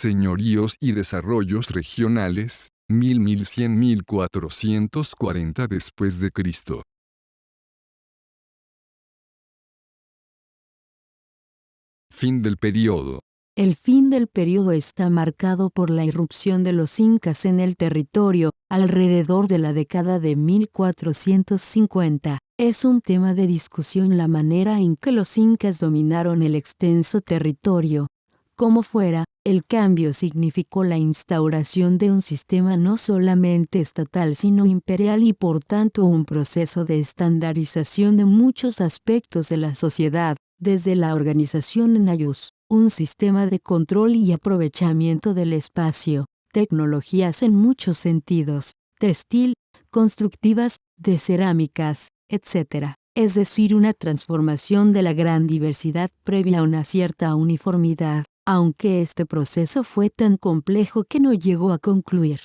Señoríos y desarrollos regionales, 1100-1440 después de Cristo. Fin del periodo. El fin del periodo está marcado por la irrupción de los incas en el territorio, alrededor de la década de 1450. Es un tema de discusión la manera en que los incas dominaron el extenso territorio. Como fuera, el cambio significó la instauración de un sistema no solamente estatal sino imperial y por tanto un proceso de estandarización de muchos aspectos de la sociedad, desde la organización en ayllus, un sistema de control y aprovechamiento del espacio, tecnologías en muchos sentidos, textil, constructivas, de cerámicas, etc. Es decir, una transformación de la gran diversidad previa a una cierta uniformidad, aunque este proceso fue tan complejo que no llegó a concluir.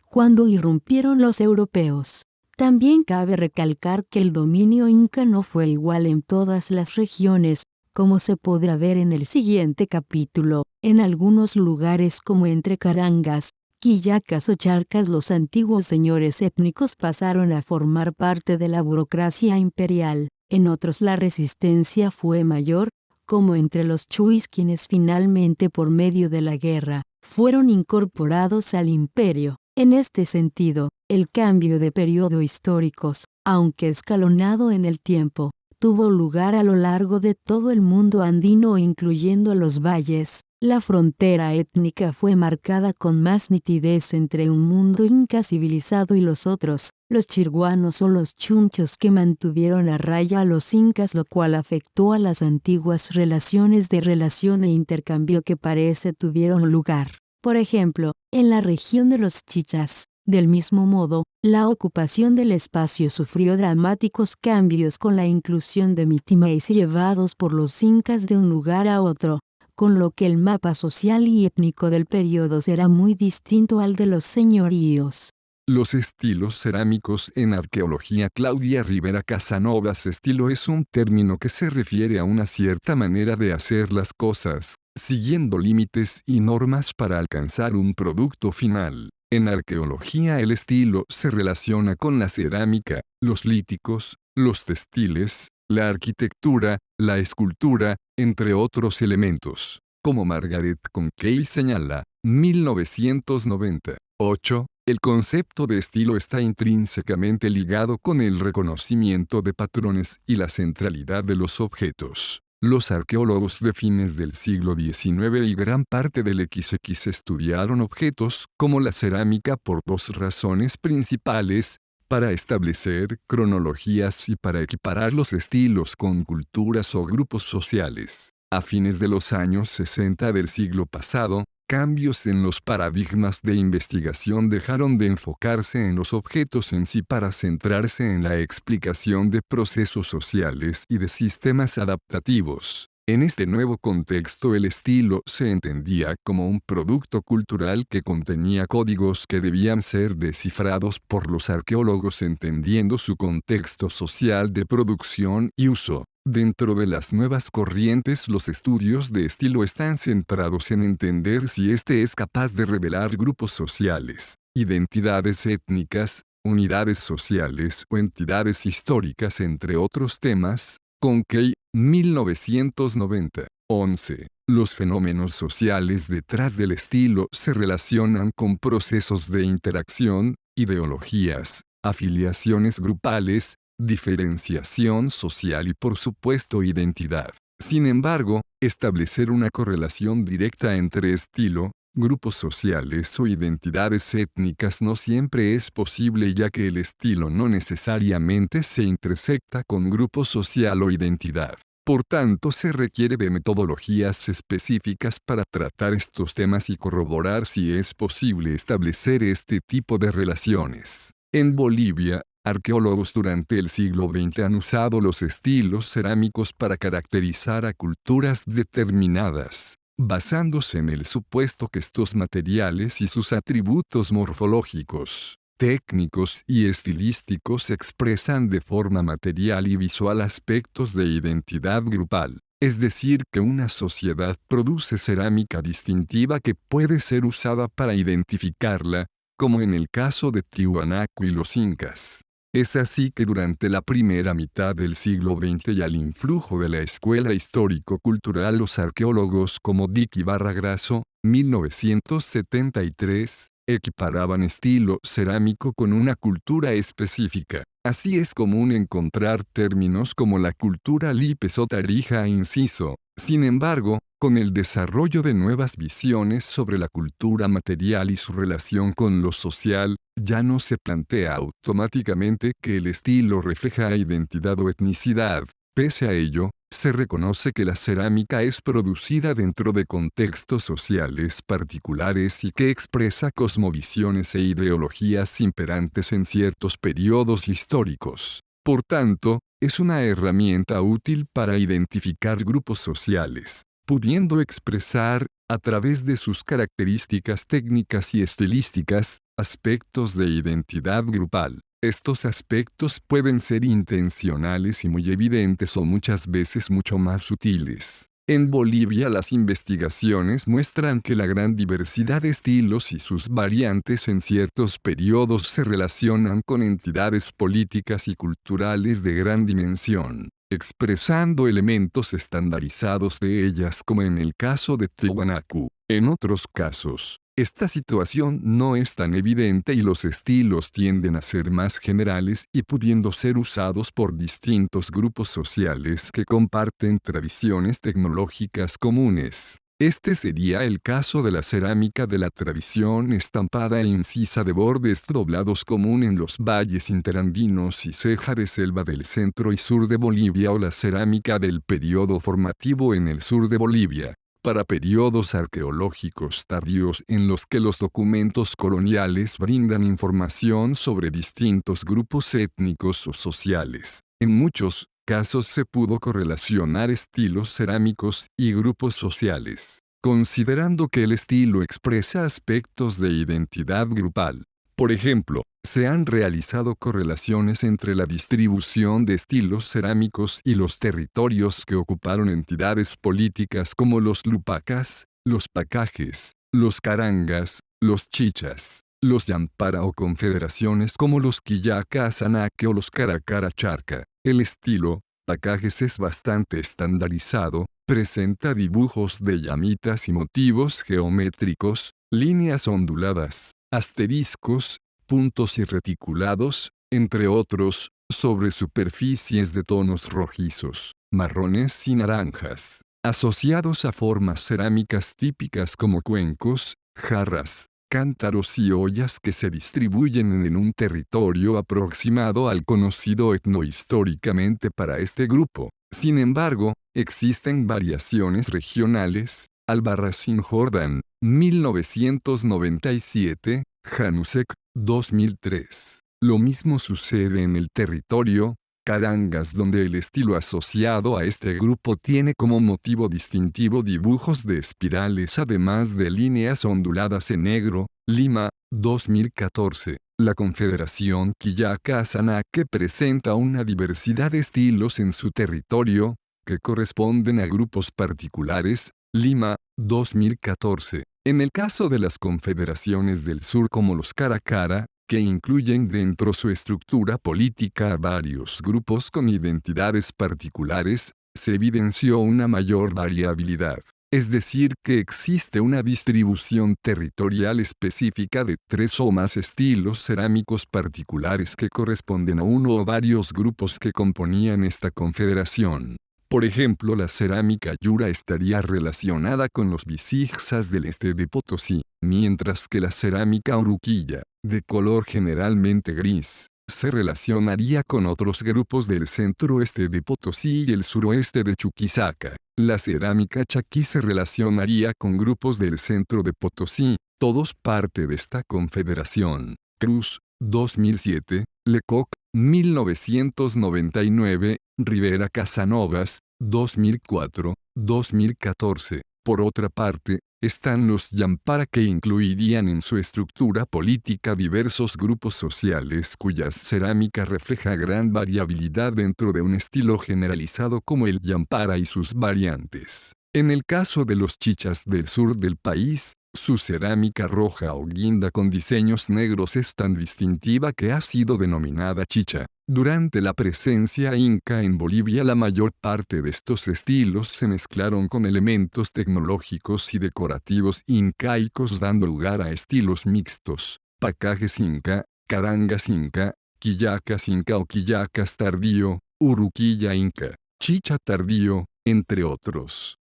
Cuando irrumpieron los europeos, también cabe recalcar que el dominio inca no fue igual en todas las regiones, como se podrá ver en el siguiente capítulo. En algunos lugares como entre Carangas, Quillacas o Charcas los antiguos señores étnicos pasaron a formar parte de la burocracia imperial. En otros la resistencia fue mayor, como entre los chuis quienes finalmente por medio de la guerra, fueron incorporados al imperio. En este sentido, el cambio de periodo históricos, aunque escalonado en el tiempo, tuvo lugar a lo largo de todo el mundo andino incluyendo los valles. La frontera étnica fue marcada con más nitidez entre un mundo inca civilizado y los otros, los chirguanos o los chunchos que mantuvieron a raya a los incas, lo cual afectó a las antiguas relaciones de relación e intercambio que parece tuvieron lugar. Por ejemplo, en la región de los chichas. Del mismo modo, la ocupación del espacio sufrió dramáticos cambios con la inclusión de mitimaes llevados por los incas de un lugar a otro, con lo que el mapa social y étnico del periodo será muy distinto al de los señoríos. Los estilos cerámicos en arqueología. Claudia Rivera Casanovas. Estilo es un término que se refiere a una cierta manera de hacer las cosas, siguiendo límites y normas para alcanzar un producto final. En arqueología el estilo se relaciona con la cerámica, los líticos, los textiles, la arquitectura, la escultura, entre otros elementos. Como Margaret Conkey señala, 1998, el concepto de estilo está intrínsecamente ligado con el reconocimiento de patrones y la centralidad de los objetos. Los arqueólogos de fines del siglo XIX y gran parte del XX estudiaron objetos como la cerámica por dos razones principales: para establecer cronologías y para equiparar los estilos con culturas o grupos sociales. A fines de los años 60 del siglo pasado, cambios en los paradigmas de investigación dejaron de enfocarse en los objetos en sí para centrarse en la explicación de procesos sociales y de sistemas adaptativos. En este nuevo contexto el estilo se entendía como un producto cultural que contenía códigos que debían ser descifrados por los arqueólogos entendiendo su contexto social de producción y uso. Dentro de las nuevas corrientes, los estudios de estilo están centrados en entender si éste es capaz de revelar grupos sociales, identidades étnicas, unidades sociales o entidades históricas, entre otros temas. Conkey, 1990. 11. Los fenómenos sociales detrás del estilo se relacionan con procesos de interacción, ideologías, afiliaciones grupales, diferenciación social y por supuesto identidad. Sin embargo, establecer una correlación directa entre estilo, grupos sociales o identidades étnicas no siempre es posible, ya que el estilo no necesariamente se intersecta con grupo social o identidad. Por tanto, se requiere de metodologías específicas para tratar estos temas y corroborar si es posible establecer este tipo de relaciones. En Bolivia, arqueólogos durante el siglo XX han usado los estilos cerámicos para caracterizar a culturas determinadas, basándose en el supuesto que estos materiales y sus atributos morfológicos, técnicos y estilísticos expresan de forma material y visual aspectos de identidad grupal. es decir que una sociedad produce cerámica distintiva que puede ser usada para identificarla, como en el caso de Tiwanaku y los incas. Es así que durante la primera mitad del siglo XX y al influjo de la escuela histórico-cultural, los arqueólogos como Dick Ibarra Grasso, 1973, equiparaban estilo cerámico con una cultura específica. Así es común encontrar términos como la cultura lipe-sotarija inciso. Sin embargo, con el desarrollo de nuevas visiones sobre la cultura material y su relación con lo social, ya no se plantea automáticamente que el estilo refleja identidad o etnicidad. Pese a ello, se reconoce que la cerámica es producida dentro de contextos sociales particulares y que expresa cosmovisiones e ideologías imperantes en ciertos periodos históricos. Por tanto, es una herramienta útil para identificar grupos sociales, pudiendo expresar, a través de sus características técnicas y estilísticas, aspectos de identidad grupal. Estos aspectos pueden ser intencionales y muy evidentes o muchas veces mucho más sutiles. En Bolivia las investigaciones muestran que la gran diversidad de estilos y sus variantes en ciertos periodos se relacionan con entidades políticas y culturales de gran dimensión, expresando elementos estandarizados de ellas como en el caso de Tiwanaku. En otros casos, esta situación no es tan evidente y los estilos tienden a ser más generales y pudiendo ser usados por distintos grupos sociales que comparten tradiciones tecnológicas comunes. Este sería el caso de la cerámica de la tradición estampada e incisa de bordes doblados común en los valles interandinos y ceja de selva del centro y sur de Bolivia o la cerámica del periodo formativo en el sur de Bolivia. Para periodos arqueológicos tardíos en los que los documentos coloniales brindan información sobre distintos grupos étnicos o sociales. En muchos casos se pudo correlacionar estilos cerámicos y grupos sociales, considerando que el estilo expresa aspectos de identidad grupal. Por ejemplo, se han realizado correlaciones entre la distribución de estilos cerámicos y los territorios que ocuparon entidades políticas como los lupacas, los pacajes, los carangas, los chichas, los yampara o confederaciones como los quillacas anaque o los caracara charca. El estilo pacajes es bastante estandarizado, presenta dibujos de llamitas y motivos geométricos, líneas onduladas, asteriscos, puntos y reticulados, entre otros, sobre superficies de tonos rojizos, marrones y naranjas, asociados a formas cerámicas típicas como cuencos, jarras, cántaros y ollas que se distribuyen en un territorio aproximado al conocido etnohistóricamente para este grupo. Sin embargo, existen variaciones regionales. Albarracín Jordan, 1997, Janusek, 2003. Lo mismo sucede en el territorio Carangas, donde el estilo asociado a este grupo tiene como motivo distintivo dibujos de espirales además de líneas onduladas en negro. Lima, 2014. La Confederación Quillaca-Anaque presenta una diversidad de estilos en su territorio, que corresponden a grupos particulares. Lima, 2014. En el caso de las confederaciones del sur como los Caracara, que incluyen dentro su estructura política a varios grupos con identidades particulares, se evidenció una mayor variabilidad. Es decir que existe una distribución territorial específica de 3 o más estilos cerámicos particulares que corresponden a uno o varios grupos que componían esta confederación. Por ejemplo, la cerámica yura estaría relacionada con los bisixas del este de Potosí, mientras que la cerámica uruquilla, de color generalmente gris, se relacionaría con otros grupos del centro-oeste de Potosí y el suroeste de Chuquisaca. La cerámica chaquí se relacionaría con grupos del centro de Potosí, todos parte de esta confederación. Cruz, 2007, Lecoq, 1999, Rivera Casanovas, 2004, 2014. Por otra parte, Están los Yampara, que incluirían en su estructura política diversos grupos sociales cuyas cerámica refleja gran variabilidad dentro de un estilo generalizado como el Yampara y sus variantes. En el caso de los chichas del sur del país, su cerámica roja o guinda con diseños negros es tan distintiva que ha sido denominada chicha. Durante la presencia inca en Bolivia, la mayor parte de estos estilos se mezclaron con elementos tecnológicos y decorativos incaicos, dando lugar a estilos mixtos: pacajes inca, carangas inca, quillacas inca o quillacas tardío, uruquilla inca, chicha tardío, entre otros.